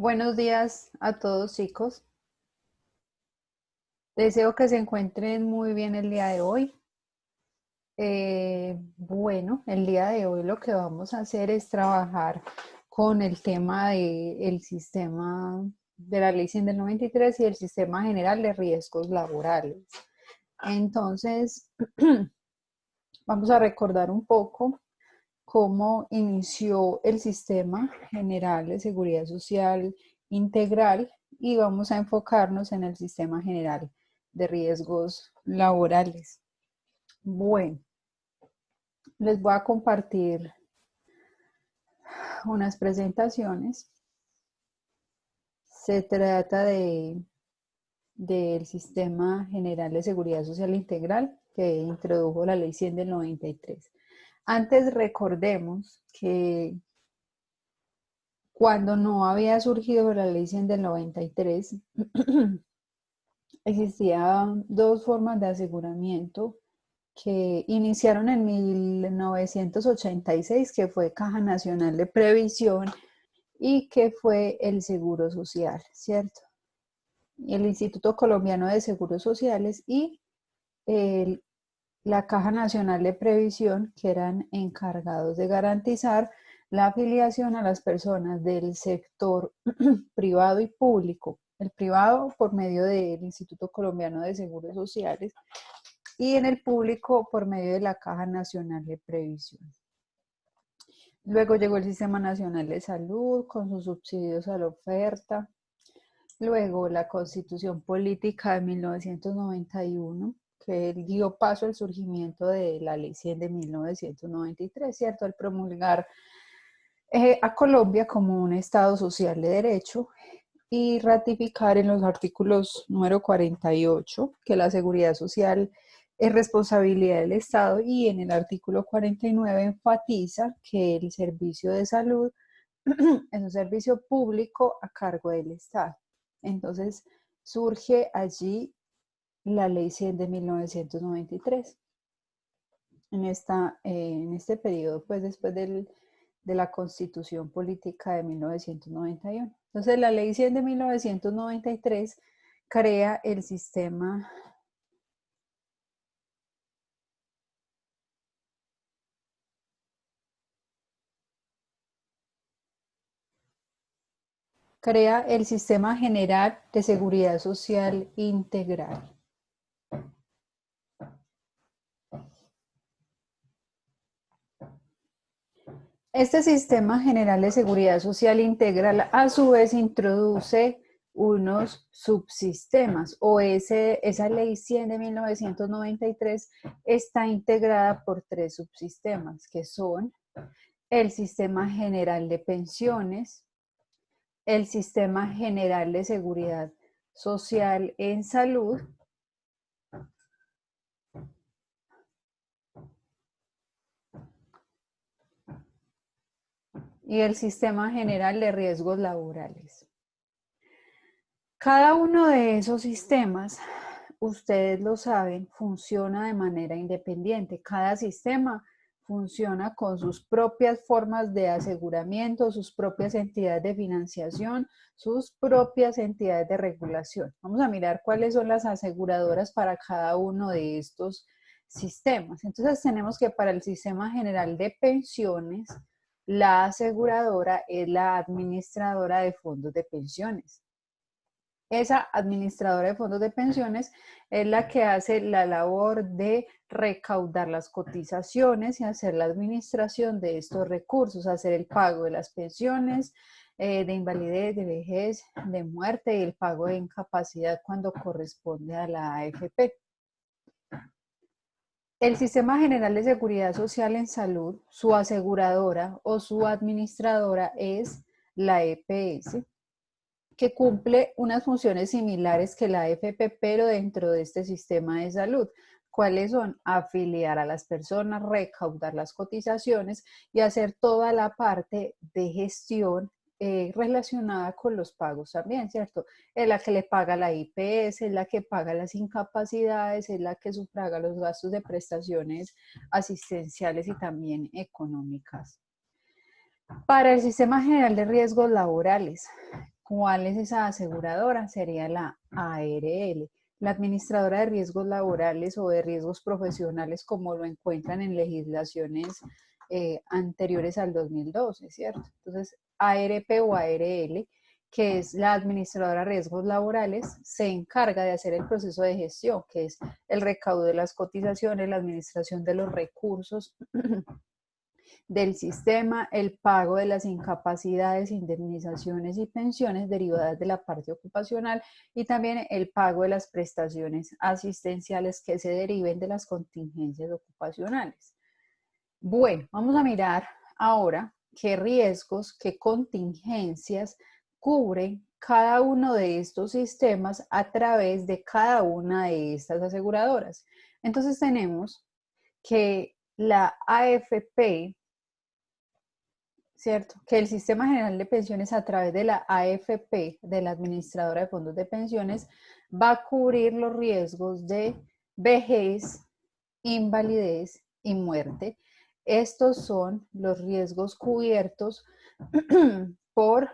Buenos días a todos, chicos. Deseo que se encuentren muy bien el día de hoy. Bueno, el día de hoy lo que vamos a hacer es trabajar con el tema del sistema de la Ley 100 del 93 y el sistema general de riesgos laborales. Entonces, vamos a recordar un poco cómo inició el sistema general de seguridad social integral y vamos a enfocarnos en el sistema general de riesgos laborales. Bueno, les voy a compartir unas presentaciones. Se trata del sistema general de seguridad social integral que introdujo la ley 100 del 93. Antes recordemos que cuando no había surgido la ley 100 del 93, existían dos formas de aseguramiento que iniciaron en 1986, que fue Caja Nacional de Previsión y que fue el Seguro Social, ¿cierto? El Instituto Colombiano de Seguros Sociales y el, la Caja Nacional de Previsión, que eran encargados de garantizar la afiliación a las personas del sector privado y público. El privado por medio del Instituto Colombiano de Seguros Sociales y en el público por medio de la Caja Nacional de Previsión. Luego llegó el Sistema Nacional de Salud con sus subsidios a la oferta. Luego la Constitución Política de 1991, que dio paso al surgimiento de la Ley 100 de 1993, ¿cierto? Al promulgar a Colombia como un Estado social de derecho y ratificar en los artículos número 48 que la seguridad social es responsabilidad del Estado y en el artículo 49 enfatiza que el servicio de salud es un servicio público a cargo del Estado. Entonces surge allí la ley 100 de 1993. En este periodo, pues después de la Constitución Política de 1991. Entonces, la Ley 100 de 1993 crea el sistema General de Seguridad Social Integral. Este Sistema General de Seguridad Social Integral a su vez introduce unos subsistemas o esa ley 100 de 1993 está integrada por tres subsistemas que son el Sistema General de Pensiones, el Sistema General de Seguridad Social en Salud y el Sistema General de Riesgos Laborales. Cada uno de esos sistemas, ustedes lo saben, funciona de manera independiente. Cada sistema funciona con sus propias formas de aseguramiento, sus propias entidades de financiación, sus propias entidades de regulación. Vamos a mirar cuáles son las aseguradoras para cada uno de estos sistemas. Entonces tenemos que para el Sistema General de Pensiones, la aseguradora es la administradora de fondos de pensiones. Esa administradora de fondos de pensiones es la que hace la labor de recaudar las cotizaciones y hacer la administración de estos recursos, hacer el pago de las pensiones, de invalidez, de vejez, de muerte y el pago de incapacidad cuando corresponde a la AFP. El Sistema General de Seguridad Social en Salud, su aseguradora o su administradora es la EPS, que cumple unas funciones similares que la AFP, pero dentro de este sistema de salud. ¿Cuáles son? Afiliar a las personas, recaudar las cotizaciones y hacer toda la parte de gestión relacionada con los pagos también, ¿cierto? Es la que le paga la IPS, es la que paga las incapacidades, es la que sufraga los gastos de prestaciones asistenciales y también económicas. Para el Sistema General de Riesgos Laborales, ¿Cuál es esa aseguradora? Sería la ARL, la administradora de riesgos laborales o de riesgos profesionales, como lo encuentran en legislaciones anteriores al 2012, ¿cierto? Entonces, ARP o ARL, que es la administradora de riesgos laborales, se encarga de hacer el proceso de gestión, que es el recaudo de las cotizaciones, la administración de los recursos del sistema, el pago de las incapacidades, indemnizaciones y pensiones derivadas de la parte ocupacional y también el pago de las prestaciones asistenciales que se deriven de las contingencias ocupacionales. Bueno, vamos a mirar ahora qué riesgos, qué contingencias cubren cada uno de estos sistemas a través de cada una de estas aseguradoras. Entonces tenemos que la AFP, ¿cierto? Que el Sistema General de Pensiones a través de la AFP, de la Administradora de Fondos de Pensiones, va a cubrir los riesgos de vejez, invalidez y muerte. Estos son los riesgos cubiertos por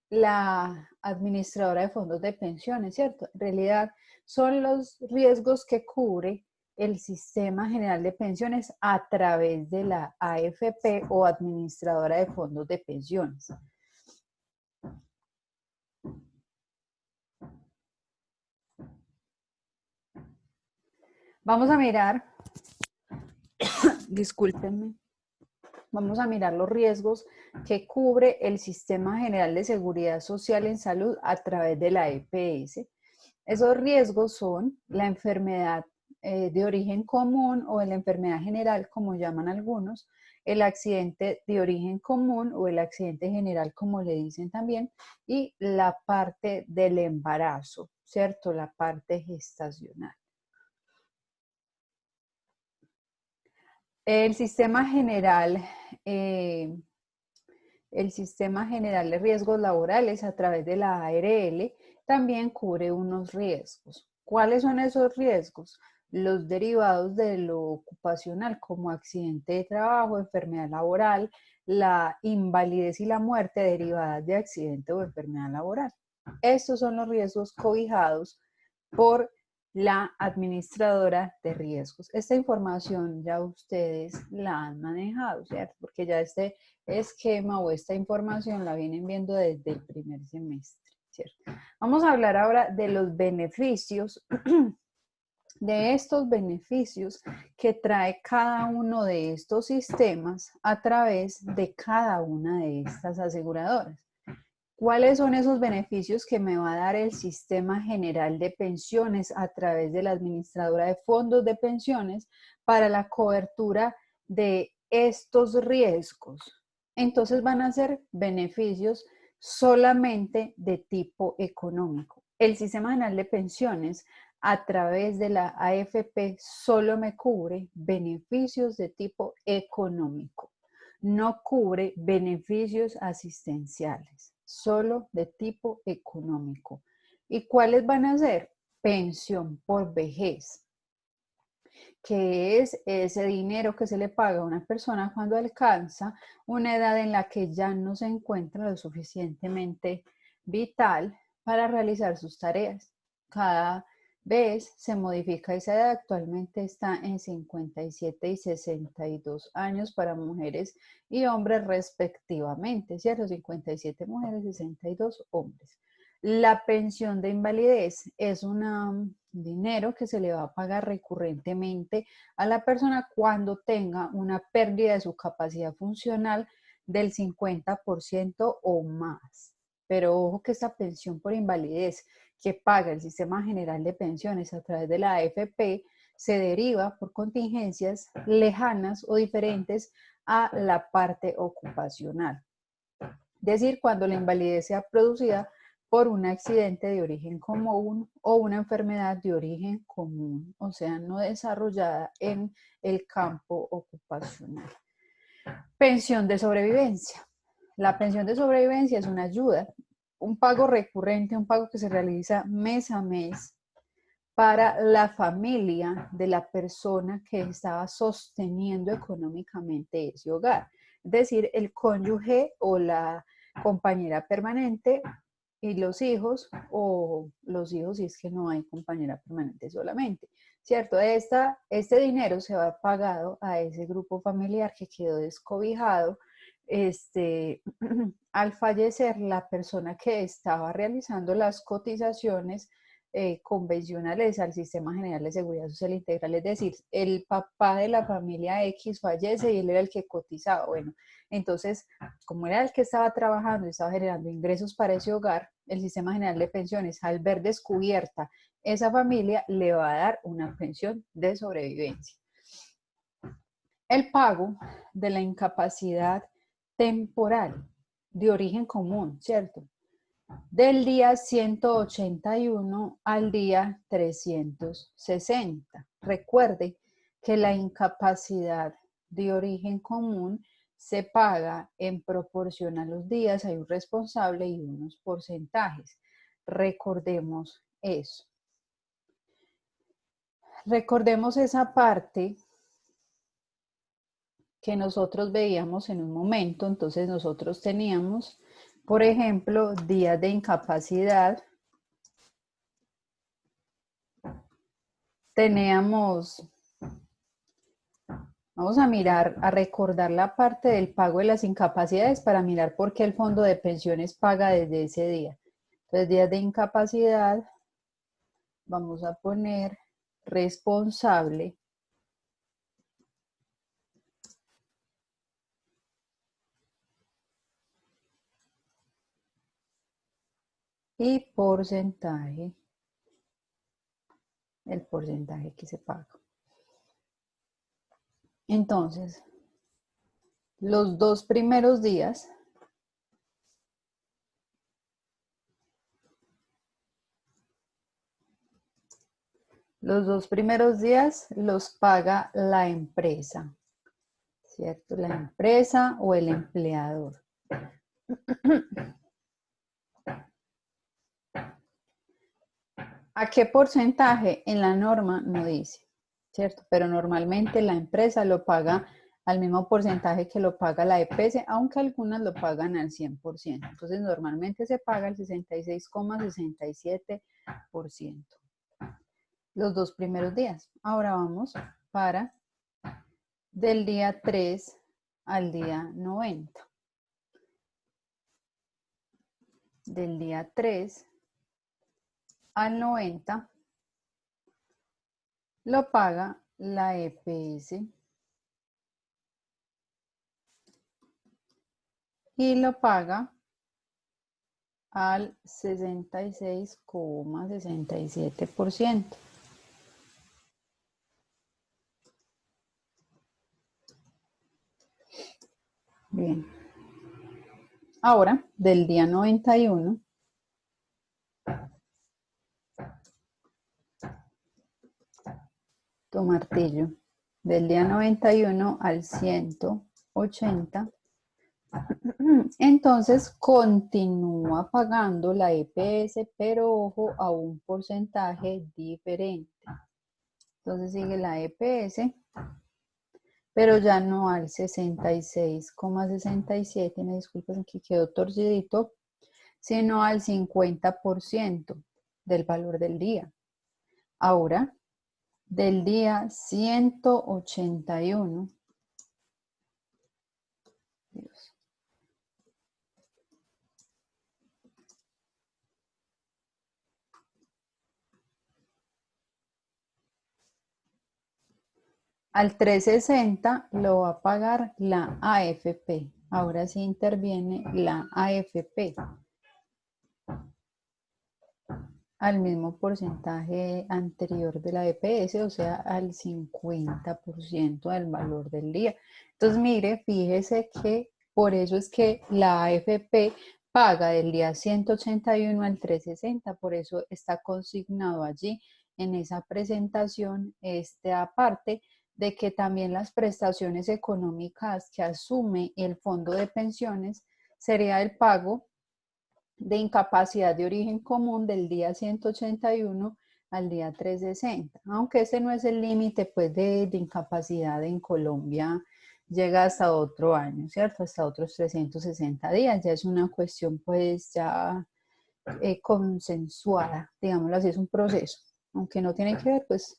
la Administradora de Fondos de Pensiones, ¿cierto? En realidad son los riesgos que cubre el Sistema General de Pensiones a través de la AFP o Administradora de Fondos de Pensiones. Vamos a mirar, discúlpenme, vamos a mirar los riesgos que cubre el Sistema General de Seguridad Social en Salud a través de la EPS. Esos riesgos son la enfermedad de origen común o la enfermedad general, como llaman algunos, el accidente de origen común o el accidente general, como le dicen también, y la parte del embarazo, ¿cierto? La parte gestacional. El sistema general de riesgos laborales a través de la ARL también cubre unos riesgos. ¿Cuáles son esos riesgos? Los derivados de lo ocupacional, como accidente de trabajo, enfermedad laboral, la invalidez y la muerte derivadas de accidente o enfermedad laboral. Estos son los riesgos cobijados por la administradora de riesgos. Esta información ya ustedes la han manejado, ¿cierto? Porque ya este esquema o esta información la vienen viendo desde el primer semestre, ¿cierto? Vamos a hablar ahora de los beneficios, de estos beneficios que trae cada uno de estos sistemas a través de cada una de estas aseguradoras. ¿Cuáles son esos beneficios que me va a dar el Sistema General de Pensiones a través de la Administradora de Fondos de Pensiones para la cobertura de estos riesgos? Entonces van a ser beneficios solamente de tipo económico. El Sistema General de Pensiones a través de la AFP solo me cubre beneficios de tipo económico. No cubre beneficios asistenciales, solo de tipo económico. ¿Y cuáles van a ser? Pensión por vejez, que es ese dinero que se le paga a una persona cuando alcanza una edad en la que ya no se encuentra lo suficientemente vital para realizar sus tareas. Cada vez se modifica esa edad, actualmente está en 57 y 62 años para mujeres y hombres respectivamente, ¿cierto? 57 mujeres, 62 hombres. La pensión de invalidez es un dinero que se le va a pagar recurrentemente a la persona cuando tenga una pérdida de su capacidad funcional del 50% o más. Pero ojo que esta pensión por invalidez que paga el Sistema General de Pensiones a través de la AFP se deriva por contingencias lejanas o diferentes a la parte ocupacional. Es decir, cuando la invalidez sea producida por un accidente de origen común o una enfermedad de origen común, o sea, no desarrollada en el campo ocupacional. Pensión de sobrevivencia. La pensión de sobrevivencia es una ayuda, un pago recurrente, un pago que se realiza mes a mes para la familia de la persona que estaba sosteniendo económicamente ese hogar. Es decir, el cónyuge o la compañera permanente y los hijos, o los hijos si es que no hay compañera permanente solamente, ¿cierto? Este dinero se va pagado a ese grupo familiar que quedó descobijado. Al fallecer la persona que estaba realizando las cotizaciones convencionales al Sistema General de Seguridad Social Integral, es decir, el papá de la familia X fallece y él era el que cotizaba. Bueno, entonces, como era el que estaba trabajando y estaba generando ingresos para ese hogar, el Sistema General de Pensiones, al ver descubierta esa familia, le va a dar una pensión de sobrevivencia. El pago de la incapacidad temporal de origen común, ¿cierto? Del día 181 al día 360. Recuerde que la incapacidad de origen común se paga en proporción a los días, hay un responsable y unos porcentajes. Recordemos eso. Recordemos esa parte que nosotros veíamos en un momento. Entonces nosotros teníamos, por ejemplo, días de incapacidad. Teníamos, vamos a mirar, a recordar la parte del pago de las incapacidades para mirar por qué el fondo de pensiones paga desde ese día. Entonces, días de incapacidad, vamos a poner responsable y porcentaje, el porcentaje que se paga. Entonces, los dos primeros días los paga la empresa, ¿cierto? La empresa o el empleador. ¿A qué porcentaje? En la norma no dice, ¿cierto? Pero normalmente la empresa lo paga al mismo porcentaje que lo paga la EPS, aunque algunas lo pagan al 100%. Entonces, normalmente se paga el 66,67% los dos primeros días. Ahora vamos para del día 3 al día 90. Del día 3 al 90 lo paga la EPS y lo paga al 66,67%. Bien. Ahora, del día 91, tu martillo, del día 91 al 180, entonces continúa pagando la EPS, pero ojo, a un porcentaje diferente. Entonces sigue la EPS, pero ya no al 66,67, me disculpen que quedó torcidito, sino al 50% del valor del día. Ahora, del día 181, Dios, al 360 lo va a pagar la AFP. Ahora sí interviene la AFP al mismo porcentaje anterior de la EPS, o sea, al 50% del valor del día. Entonces, mire, fíjese que por eso es que la AFP paga del día 181 al 360, por eso está consignado allí en esa presentación, aparte de que también las prestaciones económicas que asume el fondo de pensiones sería el pago de incapacidad de origen común del día 181 al día 360, aunque ese no es el límite pues de incapacidad en Colombia, llega hasta otro año, ¿cierto? Hasta otros 360 días, ya es una cuestión pues ya consensuada, digámoslo así, es un proceso. Aunque no tiene que ver, pues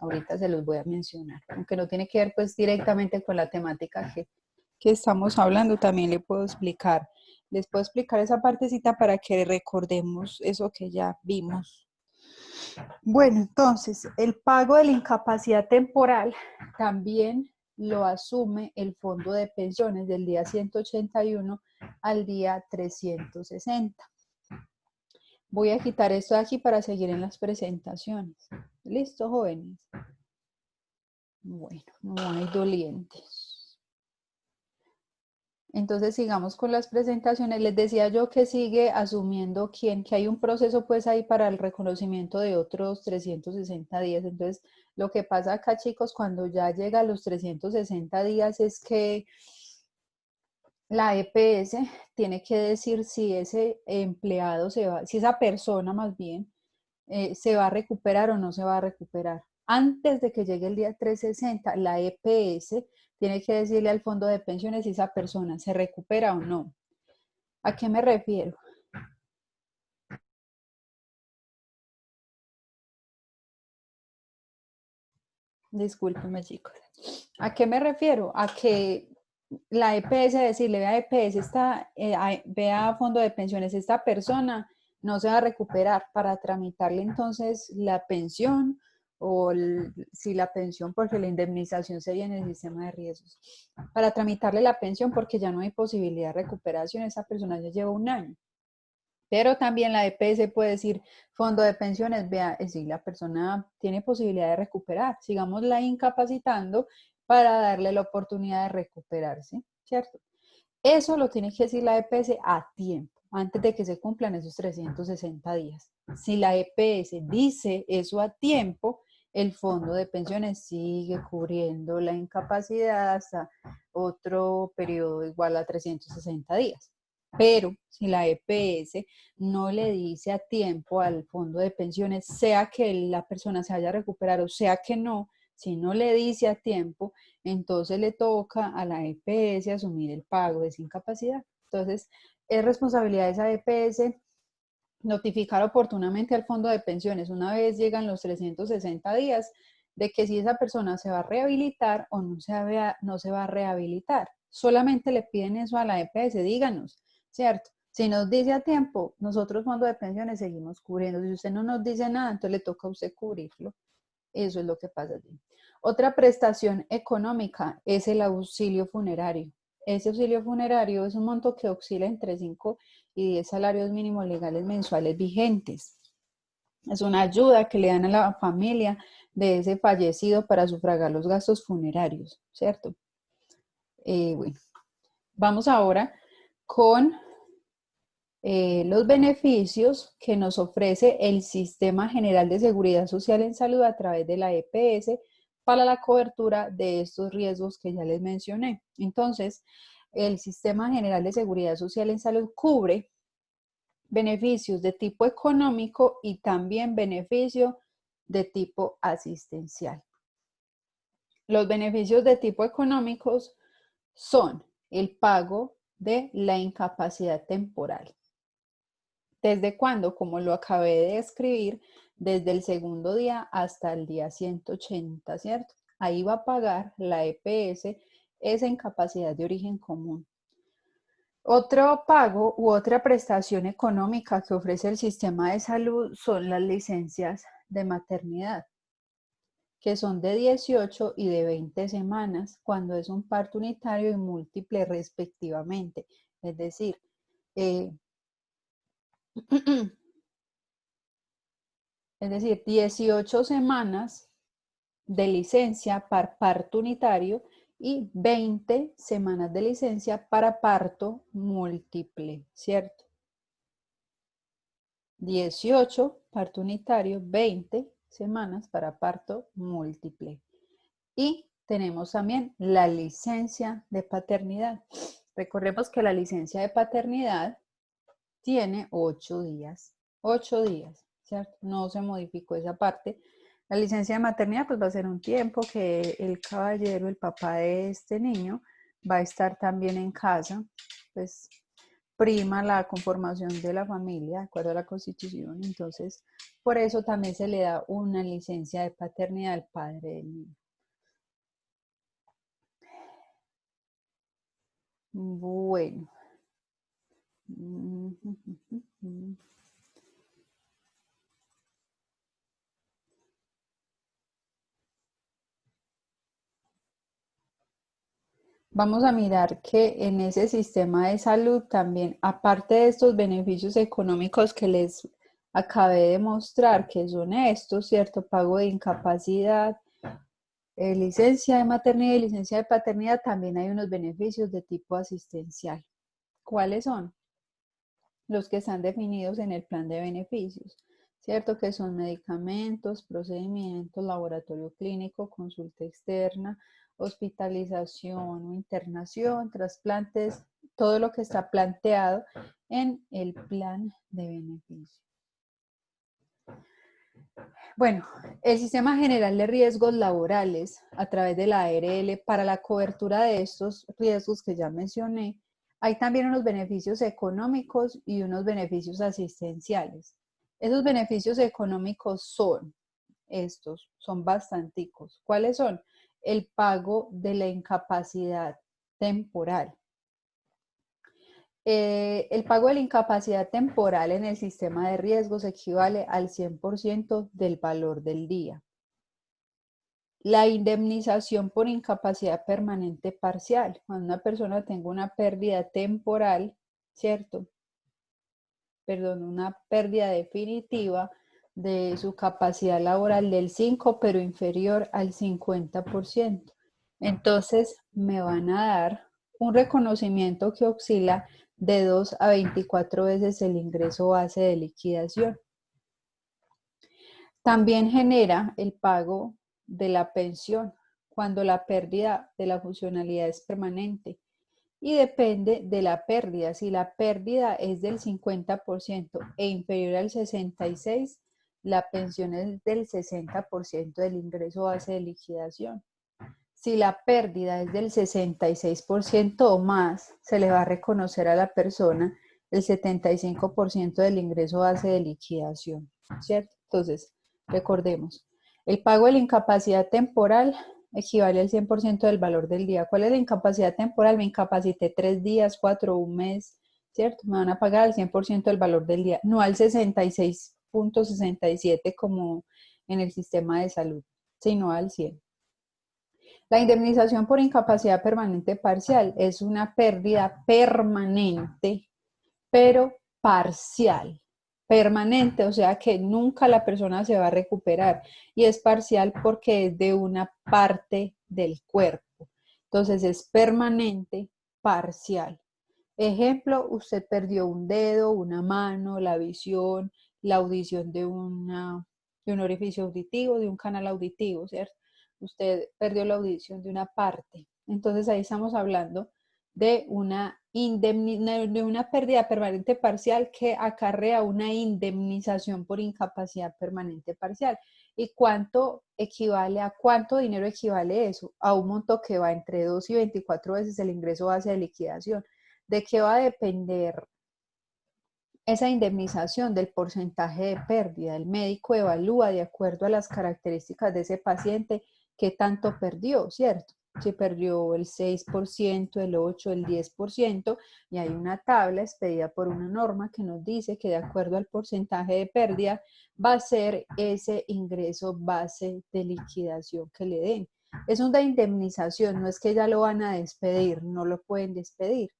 ahorita se los voy a mencionar, aunque no tiene que ver pues directamente con la temática que estamos hablando, también les puedo explicar esa partecita para que recordemos eso que ya vimos. Bueno, entonces, el pago de la incapacidad temporal también lo asume el Fondo de Pensiones del día 181 al día 360. Voy a quitar esto de aquí para seguir en las presentaciones. ¿Listo, jóvenes? Bueno, no hay dolientes. Entonces sigamos con las presentaciones. Les decía yo que sigue asumiendo que hay un proceso pues ahí para el reconocimiento de otros 360 días. Entonces lo que pasa acá, chicos, cuando ya llega a los 360 días es que la EPS tiene que decir si ese empleado si esa persona más bien se va a recuperar o no se va a recuperar. Antes de que llegue el día 360, la EPS tiene que decirle al fondo de pensiones si esa persona se recupera o no. ¿A qué me refiero? Discúlpenme, chicos. ¿A qué me refiero? A que la EPS decirle, vea EPS, vea a fondo de pensiones, esta persona no se va a recuperar para tramitarle entonces la pensión o si la pensión, porque la indemnización sería en el sistema de riesgos, para tramitarle la pensión porque ya no hay posibilidad de recuperación, esa persona ya lleva un año. Pero también la EPS puede decir, fondo de pensiones, vea, si la persona tiene posibilidad de recuperar, sigámosla incapacitando para darle la oportunidad de recuperarse, ¿cierto? Eso lo tiene que decir la EPS a tiempo, antes de que se cumplan esos 360 días. Si la EPS dice eso a tiempo, el fondo de pensiones sigue cubriendo la incapacidad hasta otro periodo igual a 360 días. Pero si la EPS no le dice a tiempo al fondo de pensiones, sea que la persona se haya recuperado, sea que no, si no le dice a tiempo, entonces le toca a la EPS asumir el pago de esa incapacidad. Entonces, es responsabilidad de esa EPS notificar oportunamente al fondo de pensiones una vez llegan los 360 días de que si esa persona se va a rehabilitar o no se va a rehabilitar. Solamente le piden eso a la EPS, díganos, ¿cierto? Si nos dice a tiempo, nosotros fondo de pensiones seguimos cubriendo. Si usted no nos dice nada, entonces le toca a usted cubrirlo. Eso es lo que pasa allí. Otra prestación económica es el auxilio funerario. Ese auxilio funerario es un monto que oscila entre 5 y 10 salarios mínimos legales mensuales vigentes. Es una ayuda que le dan a la familia de ese fallecido para sufragar los gastos funerarios, ¿cierto? Bueno, vamos ahora con los beneficios que nos ofrece el Sistema General de Seguridad Social en Salud a través de la EPS para la cobertura de estos riesgos que ya les mencioné. Entonces, el Sistema General de Seguridad Social en Salud cubre beneficios de tipo económico y también beneficio de tipo asistencial. Los beneficios de tipo económicos son el pago de la incapacidad temporal. ¿Desde cuándo? Como lo acabé de escribir, desde el segundo día hasta el día 180, ¿cierto? Ahí va a pagar la EPS esa incapacidad de origen común. Otro pago u otra prestación económica que ofrece el sistema de salud son las licencias de maternidad, que son de 18 y de 20 semanas cuando es un parto unitario y múltiple respectivamente. Es decir, es decir, 18 semanas de licencia para parto unitario y 20 semanas de licencia para parto múltiple, ¿cierto? 18 parto unitario, 20 semanas para parto múltiple. Y tenemos también la licencia de paternidad. Recordemos que la licencia de paternidad tiene 8 días. 8 días, ¿cierto? No se modificó esa parte. La licencia de maternidad pues va a ser un tiempo que el caballero, el papá de este niño, va a estar también en casa, pues prima la conformación de la familia, de acuerdo a la Constitución. Entonces, por eso también se le da una licencia de paternidad al padre del niño. Bueno. Vamos a mirar que en ese sistema de salud también, aparte de estos beneficios económicos que les acabé de mostrar, que son estos, ¿cierto? Pago de incapacidad, licencia de maternidad y licencia de paternidad, también hay unos beneficios de tipo asistencial. ¿Cuáles son? Los que están definidos en el plan de beneficios, ¿cierto? Que son medicamentos, procedimientos, laboratorio clínico, consulta externa, hospitalización o internación, trasplantes, todo lo que está planteado en el plan de beneficios. Bueno, el Sistema General de Riesgos Laborales, a través de la ARL, para la cobertura de estos riesgos que ya mencioné, hay también unos beneficios económicos y unos beneficios asistenciales. Esos beneficios económicos son estos, son bastanticos. ¿Cuáles son? El pago de la incapacidad temporal. El pago de la incapacidad temporal en el sistema de riesgos equivale al 100% del valor del día. La indemnización por incapacidad permanente parcial. Cuando una persona tenga una pérdida temporal, ¿cierto? Perdón, una pérdida definitiva de su capacidad laboral del 5, pero inferior al 50%. Entonces, me van a dar un reconocimiento que oscila de 2 a 24 veces el ingreso base de liquidación. También genera el pago de la pensión cuando la pérdida de la funcionalidad es permanente y depende de la pérdida. Si la pérdida es del 50% e inferior al 66%, la pensión es del 60% del ingreso base de liquidación. Si la pérdida es del 66% o más, se le va a reconocer a la persona el 75% del ingreso base de liquidación, ¿cierto? Entonces, recordemos, el pago de la incapacidad temporal equivale al 100% del valor del día. ¿Cuál es la incapacidad temporal? Me incapacité 3 días, 4, un mes, ¿cierto? Me van a pagar al 100% del valor del día, no al 66.67 como en el sistema de salud, sino al 100%. La indemnización por incapacidad permanente parcial es una pérdida permanente, pero parcial. Permanente, o sea que nunca la persona se va a recuperar, y es parcial porque es de una parte del cuerpo. Entonces es permanente, parcial. Ejemplo, usted perdió un dedo, una mano, la visión, la audición de un orificio auditivo, de un canal auditivo, ¿cierto? Usted perdió la audición de una parte. Entonces ahí estamos hablando de una pérdida permanente parcial que acarrea una indemnización por incapacidad permanente parcial. ¿Y cuánto dinero equivale eso? A un monto que va entre 2 y 24 veces el ingreso base de liquidación. ¿De qué va a depender esa indemnización? Del porcentaje de pérdida. El médico evalúa de acuerdo a las características de ese paciente qué tanto perdió, ¿cierto? Si perdió el 6%, el 8%, el 10%, y hay una tabla expedida por una norma que nos dice que de acuerdo al porcentaje de pérdida va a ser ese ingreso base de liquidación que le den. Es una indemnización, no es que ya lo van a despedir, no lo pueden despedir.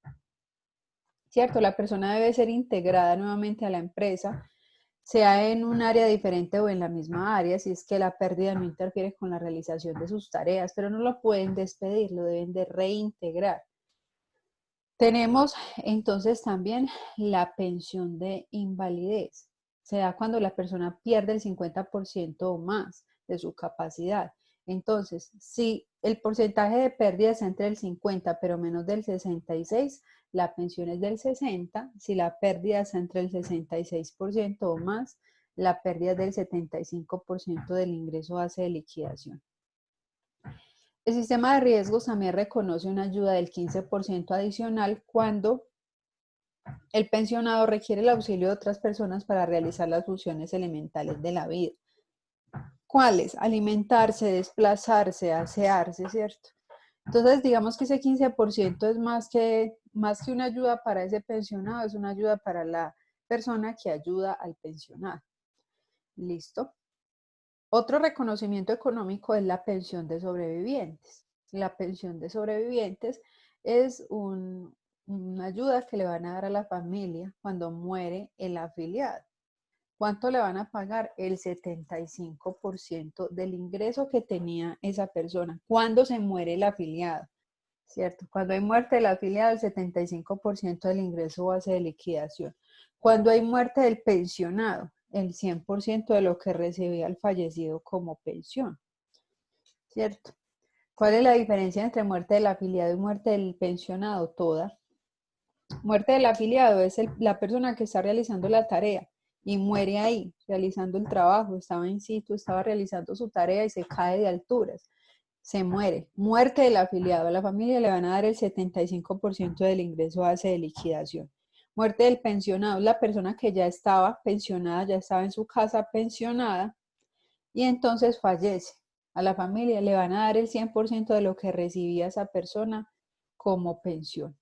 ¿Cierto? La persona debe ser integrada nuevamente a la empresa, sea en un área diferente o en la misma área, si es que la pérdida no interfiere con la realización de sus tareas, pero no lo pueden despedir, lo deben de reintegrar. Tenemos entonces también la pensión de invalidez. Se da cuando la persona pierde el 50% o más de su capacidad. Entonces, si el porcentaje de pérdida es entre el 50 pero menos del 66, la pensión es del 60. Si la pérdida es entre el 66% o más, la pérdida es del 75% del ingreso base de liquidación. El sistema de riesgos también reconoce una ayuda del 15% adicional cuando El pensionado requiere el auxilio de otras personas para realizar las funciones elementales de la vida. ¿Cuáles? Alimentarse, desplazarse, asearse, ¿cierto? Entonces, digamos que ese 15% es más que una ayuda para ese pensionado, es una ayuda para la persona que ayuda al pensionado. ¿Listo? Otro reconocimiento económico es la pensión de sobrevivientes. La pensión de sobrevivientes es una ayuda que le van a dar a la familia cuando muere el afiliado. ¿Cuánto le van a pagar? El 75% del ingreso que tenía esa persona. ¿Cuándo se muere el afiliado? ¿Cierto? Cuando hay muerte del afiliado, el 75% del ingreso va a ser de liquidación. Cuando hay muerte del pensionado, el 100% de lo que recibía el fallecido como pensión. ¿Cierto? ¿Cuál es la diferencia entre muerte del afiliado y muerte del pensionado? Toda. Muerte del afiliado es la persona que está realizando la tarea y muere ahí, realizando el trabajo, estaba in situ, estaba realizando su tarea y se cae de alturas, se muere. Muerte del afiliado, a la familia le van a dar el 75% del ingreso base de liquidación. Muerte del pensionado, la persona que ya estaba pensionada, ya estaba en su casa pensionada y entonces fallece. A la familia le van a dar el 100% de lo que recibía esa persona como pensión.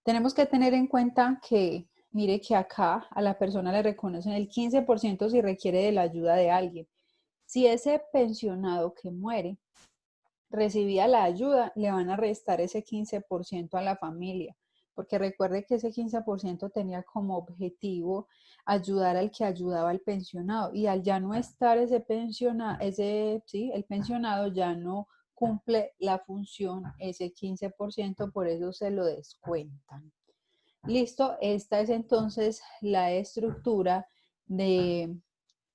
Tenemos que tener en cuenta que, mire que acá a la persona le reconocen el 15% si requiere de la ayuda de alguien. Si ese pensionado que muere recibía la ayuda, le van a restar ese 15% a la familia, porque recuerde que ese 15% tenía como objetivo ayudar al que ayudaba al pensionado y al ya no estar el pensionado ya no cumple la función ese 15%, por eso se lo descuentan. Listo, esta es entonces la estructura de,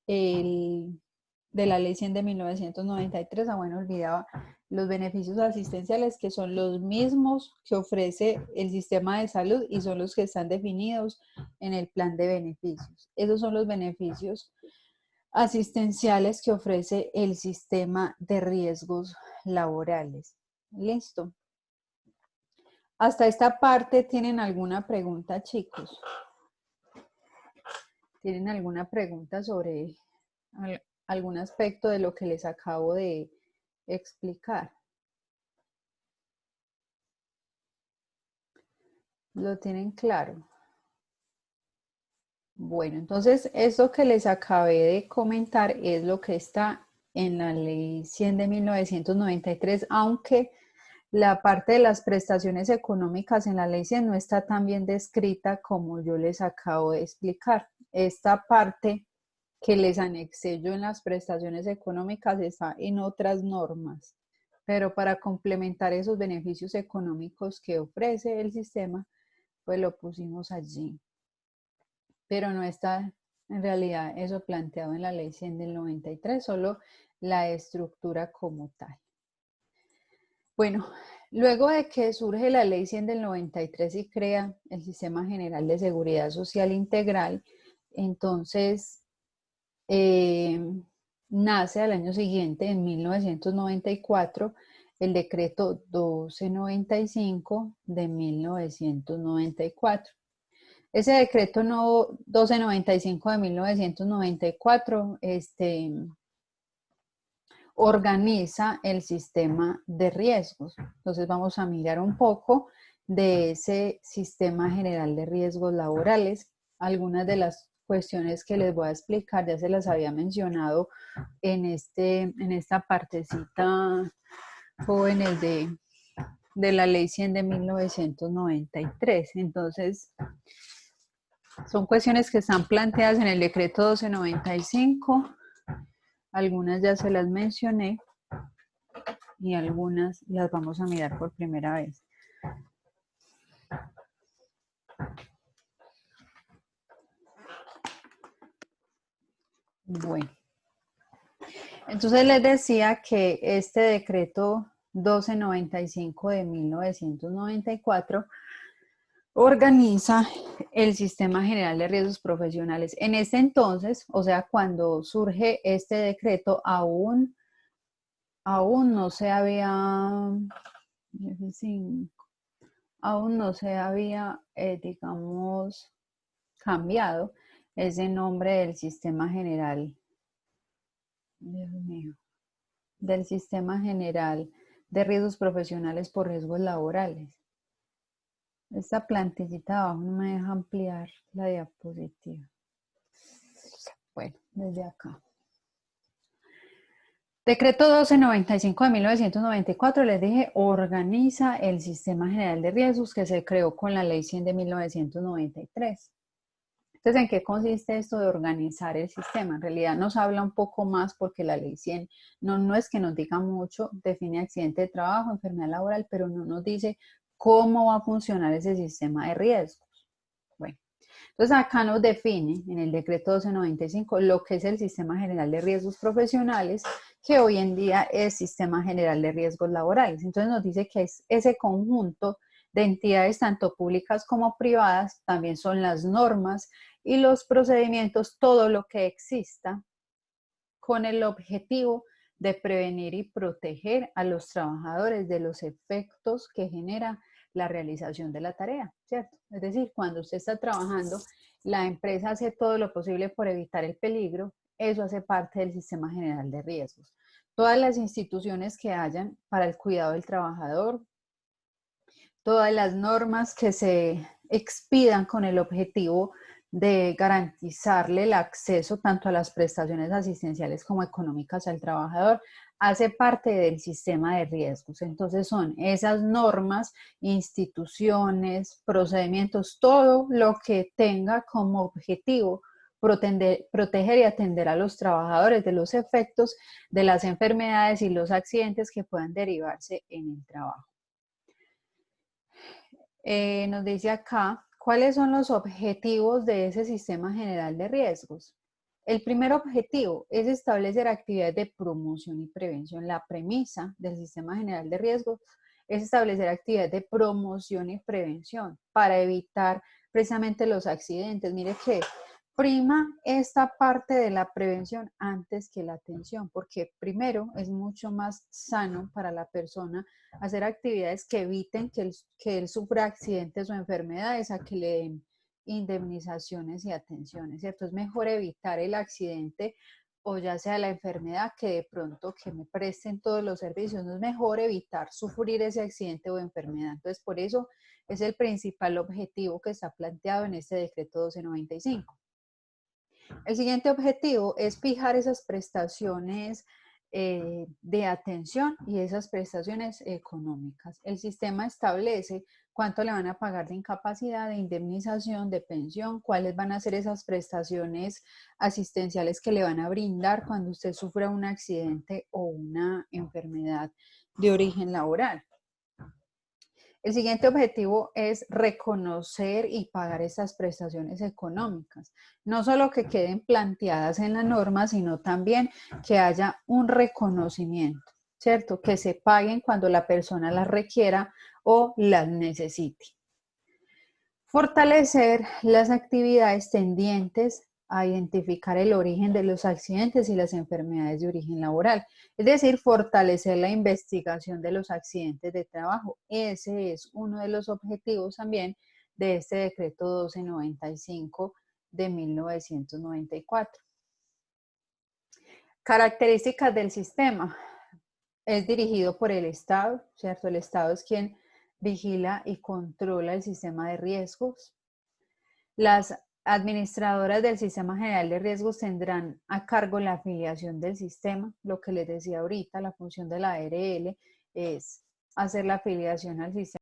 de la Ley 100 de 1993. Bueno, olvidaba los beneficios asistenciales, que son los mismos que ofrece el sistema de salud y son los que están definidos en el plan de beneficios. Esos son los beneficios asistenciales que ofrece el sistema de riesgos laborales. Listo. Hasta esta parte, ¿tienen alguna pregunta, chicos? ¿Tienen alguna pregunta sobre algún aspecto de lo que les acabo de explicar? ¿Lo tienen claro? Bueno, entonces eso que les acabé de comentar es lo que está en la Ley 100 de 1993, aunque la parte de las prestaciones económicas en la Ley 100 no está tan bien descrita como yo les acabo de explicar. Esta parte que les anexé yo en las prestaciones económicas está en otras normas, pero para complementar esos beneficios económicos que ofrece el sistema, pues lo pusimos allí. Pero no está en realidad eso planteado en la Ley 100 del 93, solo la estructura como tal. Bueno, luego de que surge la Ley 100 del 93 y crea el Sistema General de Seguridad Social Integral, entonces nace al año siguiente, en 1994, el decreto 1295 de 1994. Ese decreto 1295 de 1994 organiza el sistema de riesgos. Entonces vamos a mirar un poco de ese sistema general de riesgos laborales. Algunas de las cuestiones que les voy a explicar ya se las había mencionado en esta partecita jóvenes de la Ley 100 de 1993. Entonces, son cuestiones que están planteadas en el decreto 1295. Algunas ya se las mencioné y algunas las vamos a mirar por primera vez. Bueno, entonces les decía que este decreto 1295 de 1994 organiza el Sistema General de Riesgos Profesionales. En este entonces, o sea, cuando surge este decreto, aún no se había aún no se había, digamos, cambiado ese nombre del sistema general, Dios mío, del sistema general de riesgos profesionales por riesgos laborales. Esta plantillita de abajo no me deja ampliar la diapositiva. Bueno, desde acá. Decreto 1295 de 1994, les dije, organiza el Sistema General de Riesgos que se creó con la Ley 100 de 1993. Entonces, ¿en qué consiste esto de organizar el sistema? En realidad nos habla un poco más porque la Ley 100 no es que nos diga mucho, define accidente de trabajo, enfermedad laboral, pero no nos dice cómo va a funcionar ese sistema de riesgos. Bueno, entonces acá nos define en el decreto 1295 lo que es el Sistema General de Riesgos Profesionales, que hoy en día es Sistema General de Riesgos Laborales. Entonces nos dice que es ese conjunto de entidades tanto públicas como privadas, también son las normas y los procedimientos, todo lo que exista con el objetivo de prevenir y proteger a los trabajadores de los efectos que genera la realización de la tarea, ¿cierto? Es decir, cuando usted está trabajando, la empresa hace todo lo posible por evitar el peligro, eso hace parte del sistema general de riesgos. Todas las instituciones que hayan para el cuidado del trabajador, todas las normas que se expidan con el objetivo de garantizarle el acceso tanto a las prestaciones asistenciales como económicas al trabajador, hace parte del sistema de riesgos. Entonces son esas normas, instituciones, procedimientos, todo lo que tenga como objetivo proteger y atender a los trabajadores de los efectos de las enfermedades y los accidentes que puedan derivarse en el trabajo. Nos dice acá, ¿cuáles son los objetivos de ese sistema general de riesgos? El primer objetivo es establecer actividades de promoción y prevención. La premisa del sistema general de riesgos es establecer actividades de promoción y prevención para evitar precisamente los accidentes. Mire que prima esta parte de la prevención antes que la atención, porque primero es mucho más sano para la persona hacer actividades que eviten que él sufra accidentes o enfermedades a que le den indemnizaciones y atenciones, ¿cierto? Es mejor evitar el accidente o ya sea la enfermedad que de pronto que me presten todos los servicios. No es mejor evitar sufrir ese accidente o enfermedad. Entonces, por eso es el principal objetivo que está planteado en este decreto 1295. El siguiente objetivo es fijar esas prestaciones de atención y esas prestaciones económicas. El sistema establece cuánto le van a pagar de incapacidad, de indemnización, de pensión, cuáles van a ser esas prestaciones asistenciales que le van a brindar cuando usted sufra un accidente o una enfermedad de origen laboral. El siguiente objetivo es reconocer y pagar estas prestaciones económicas. No solo que queden planteadas en la norma, sino también que haya un reconocimiento, ¿cierto? Que se paguen cuando la persona las requiera o las necesite. Fortalecer las actividades tendientes a identificar el origen de los accidentes y las enfermedades de origen laboral. Es decir, fortalecer la investigación de los accidentes de trabajo. Ese es uno de los objetivos también de este decreto 1295 de 1994. Características del sistema. Es dirigido por el Estado, ¿cierto? El Estado es quien vigila y controla el sistema de riesgos. Las administradoras del Sistema General de Riesgos tendrán a cargo la afiliación del sistema. Lo que les decía ahorita, la función de la ARL es hacer la afiliación al sistema